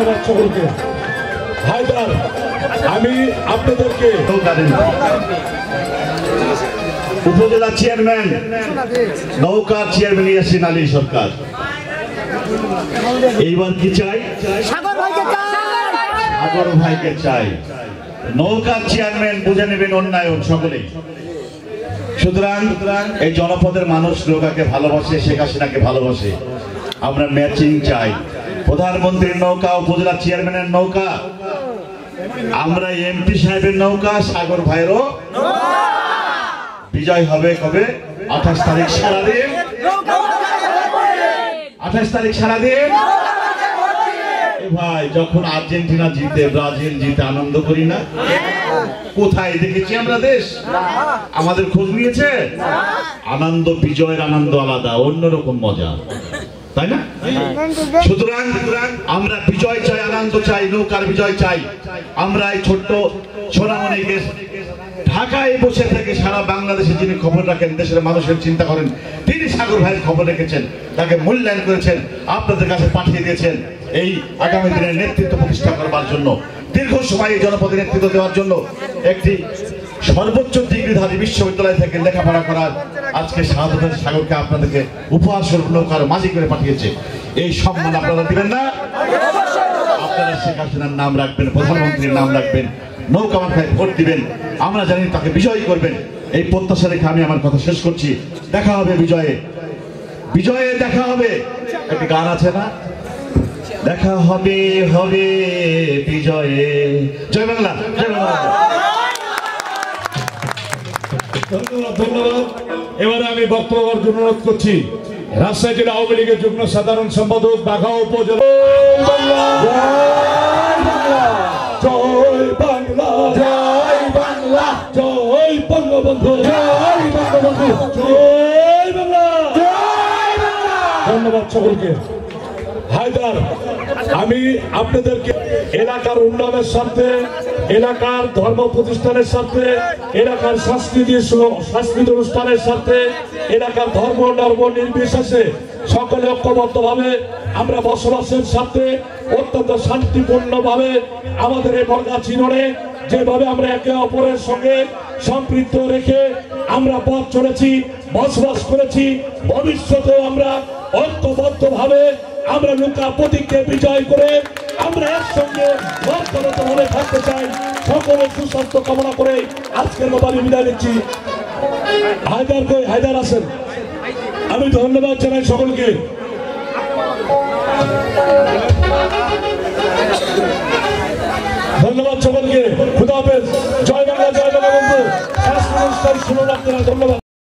ধন্যবাদ সকলকে। হায়দার, আমি আপনাদেরকে উপজেলা চেয়ারম্যান নৌকার চেয়ারম্যান ইয়াসিন আলী সরকার, এইবার কি চাই? সাগর ভাইকে চাই। নৌকার চেয়ারম্যান বুঝে নেবেন উন্নয়ন সকলেই। সুতরাং এই জনপদের মানুষ নৌকাকে ভালোবাসে, শেখ হাসিনাকে ভালোবাসে। আমরা ম্যাচিং চাই। প্রধানমন্ত্রীর নৌকা, উপজেলা চেয়ারম্যানের নৌকা, আমরা এমপি সাহেবের নৌকা, সাগর ভাইয়েরও বিজয় হবে কবে? 28 তারিখ সারাদিন, 28 তারিখ সারাদিন। ভাই, যখন আর্জেন্টিনা জিতে, ব্রাজিল জিতে আনন্দ করি না? কোথায় দেখেছি আমরা দেশ? আমাদের খোঁজ নিয়েছে? আনন্দ, বিজয়ের আনন্দ আলাদা, অন্যরকম মজা, তাই না? সুতরাং আমরা বিজয় চাই, আনন্দ চাই, নৌকার বিজয় চাই। আমরা এই ছোট্ট সোনামণিকে ঢাকায় বসে থেকে সারা বাংলাদেশে যিনি খবর রাখেন, দেশের মানুষের চিন্তা করেন, তিনি সাগর ভাইয়ের খবর রেখেছেন, তাকে মূল্যায়ন করেছেন, আপনাদের কাছে পাঠিয়ে দিয়েছেন এই আগামী দিনের নেতৃত্ব প্রতিষ্ঠা করবার জন্য, দীর্ঘ সময় এই জনপদে নেতৃত্ব দেওয়ার জন্য, একটি সর্বোচ্চ ডিগ্রিধারী বিশ্ববিদ্যালয় থেকে লেখাপড়া করার আজকে শাহাদাত সাগরকে আপনাদেরকে উপহার স্বরূপ নৌকার মাঝি করে পাঠিয়েছে। এই সম্মান আপনারা দিবেন না? আপনারা শেখ হাসিনার নাম রাখবেন, প্রধানমন্ত্রীর নাম রাখবেন, নৌকা মার্কায় ভোট দিবেন। আমরা জানি তাকে বিজয়ী করবেন। এই প্রত্যাশা রেখে আমি আমার কথা শেষ করছি। দেখা হবে বিজয়ে, বিজয়ে দেখা হবে। একটি গান আছে না? দেখা হবে হবে বিজয়ে। জয় বাংলা, জয় বাংলা। ধন্যবাদ, ধন্যবাদ। এবারে আমি বক্তব্য দেওয়ার জন্য অনুরোধ করছি রাজশাহী জেলা আওয়ামী লীগের যুগ্ম সাধারণ সম্পাদক, বাঘা উপজেলা। জয় বাংলা, জয় বাংলা, জয় বঙ্গবন্ধু, জয় বঙ্গবন্ধু, জয় বাংলা, জয় বাংলা। ধন্যবাদ সকলকে। হায়দার, আমি আপনাদেরকে এলাকার উন্নয়নের স্বার্থে, এলাকার ধর্ম প্রতিষ্ঠানের স্বার্থে, এলাকার সাংস্কৃতিক অনুষ্ঠানের স্বার্থে, এলাকার ধর্ম নির্বিশেষে সকলে ঐক্যবদ্ধভাবে আমরা বসবাসের স্বার্থে অত্যন্ত শান্তিপূর্ণভাবে আমাদের এই বর্গা চিরণে যেভাবে আমরা একে অপরের সঙ্গে সম্পৃক্ত রেখে আমরা পথ চলেছি, বসবাস করেছি, ভবিষ্যতেও আমরা ঐক্যবদ্ধভাবে আমরা নৌকা প্রতীককে বিজয় করে আমরা একসঙ্গে ভাবে থাকতে চাই। সকলের সুস্বাস্থ্য কামনা করে আজকের মতো আমি বিদায় নিচ্ছি। হায়দার আছেন, আমি ধন্যবাদ জানাই সকলকে। ধন্যবাদ সকলকে। খুদা হাফেজ। জয় বাংলা, জয় বঙ্গবন্ধু। সংস্কৃত অনুষ্ঠান শুনুন আপনারা। ধন্যবাদ।